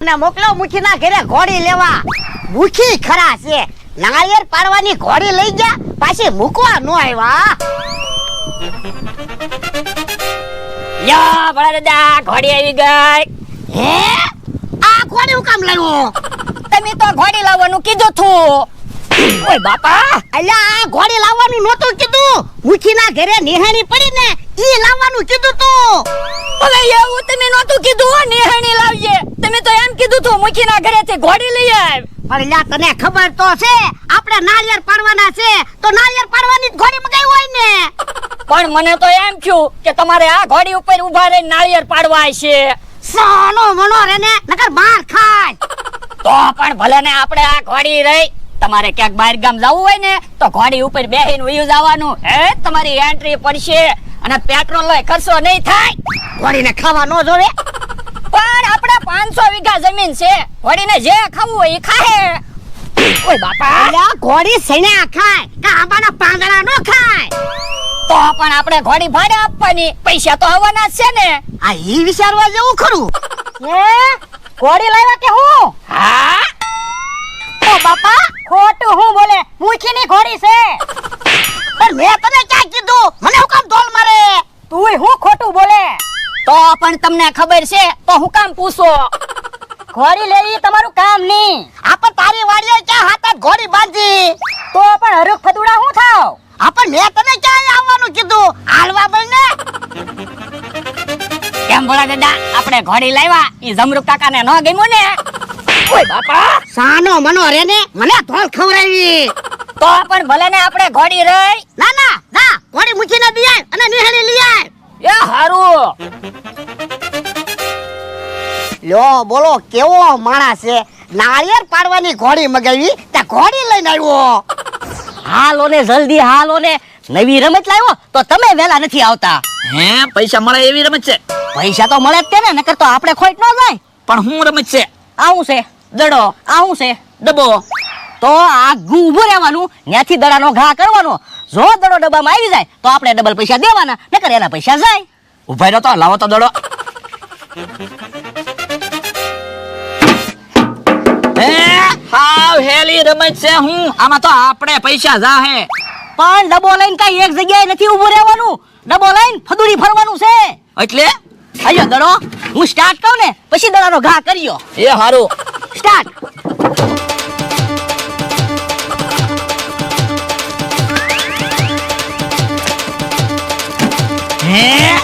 ને મોકલો મુખીના ઘરે ઘોડી લેવા. મુખી ખરા છે, નાળિયેર પાડવાની ઘોડી લઈ ગયા, પાછી મૂકવા ન આવ્યા. યો ભલા દાદા, ઘોડી આવી ગઈ. હે, આ ઘોડી હું કામ લાવ્યો? તમે તો ઘોડી લાવવાનું કીધું તું. ઓય બાપા, અલ્યા આ ઘોડી લાવવાનું નહોતું કીધું. મુખીના ઘરે નિહાણી પડી ને ઈ લાવવાનું કીધું તું. હવે એવું તમે નહોતું કીધું હો, નિહાણી લાવજે. તમે તો એમ કીધું તું મુખીના ઘરેથી ઘોડી લઈ આવ. પણ લ્યા તને ખબર તો છે આપણે નાળિયેર પાડવાના છે, તો નાળિયેર પાડવાની જ ઘોડી મગાવી હોય ને. પણ મને તો એમ થયું કે તમારે આ ઘોડી ઉપર ઊભા રહીને નાળિયેર પાડવા છે. સાનો મનો રે ને નકર માર ખાય. તો પણ ભલે ને આપણે આ ઘોડી રહી. તમારે ક્યાંક બહાર ગામ જવું હોય ને તો ઘોડી ઉપર બેહીને વયું જવાનું. હે, તમારી એન્ટ્રી પડશે અને પેટ્રોલ નો ખર્ચો નહીં થાય. ઘોડીને ખાવા ન જોવે. પણ આપણે 500 વીઘા જમીન છે, ઘોડીને જે ખાવું હોય એ ખાહે. ઓય બાપા, અલ્યા ઘોડી સૈણા ખાય કે આંબાના પાંદડા નો ખાય. તો પણ આપણે ઘોડી ભાડે આપવાની, પૈસા તો આવવાના જ છે ને. આ ઈ વિચારવા જેવું ખરું. હે, ઘોડી લાવ્યા કે હું? હા. ઓ બાપા, ખોટું હું બોલે? મુખીની ઘોડી છે. પણ મેં તને ક્યાં કીધું? મને હું કામ ધોલ મારે? તુંય હું ખોટું બોલે? તો પણ તમને ખબર છે તો હું કામ પૂછો? ઘોડી લેવી તમારું કામ નહીં. આપણ તારી વાડીએ ક્યાં હાથે ઘોડી બાંધી? તો પણ હરુખ ફદુડા હું થાવ? આપણ મેં તને ક્યાં આવવાનું કીધું? હાલવા બને. કેમ બોલા દાદા, આપણે ઘોડી લાવ્યા ઈ જમરૂક કાકાને ન ગમ્યું ને? ઓય બાપા, સાનો મનો રે ને મને ધોલ ખવરાવી. તો પણ ભલે ને આપણે ઘોડી રહી. ના ના ના, ઘોડી મૂકીને દી આય અને નિહાળી લઈ આય. એ હારું. લ્યો બોલો કેવો માણસ છે, નાળિયેર પાડવાની ઘોડી મગાવી તે ઘોડી લઈને આવ્યો. હાલો ને જલ્દી હાલો ને, નવી રમત લાવ્યો તો તમે વેલા નથી આવતા. હે, પૈસા મળે એવી રમત છે? પૈસા તો મળે જ તે ને, નકર તો આપણે ખોટ ન જાય. પણ હું રમત છે? આવું છે દડો, આવું છે ડબ્બો. તો આગું ઊભું રહેવાનું, ત્યાંથી દડાનો ઘા કરવાનો. જો દડો ડબ્બામાં આવી જાય તો આપણે ડબલ પૈસા દેવાના, નકર એના પૈસા જાય. ઉભા રહ્યો તો, લાવો તો દડો. હે, હાવ હેલી રમત છે. હું આમાં તો આપણે પૈસા જાહે. પણ ડબ્બો લઈને કઈ એક જગ્યાએ નથી ઊભું રહેવાનું, ડબ્બો લઈને ફદુડી ફરવાનું છે. એટલે આયો દડો, હું સ્ટાર્ટ કહું ને પછી દડાનો ઘા કર્યો. એ હારું. સ્ટાર્ટ. હે,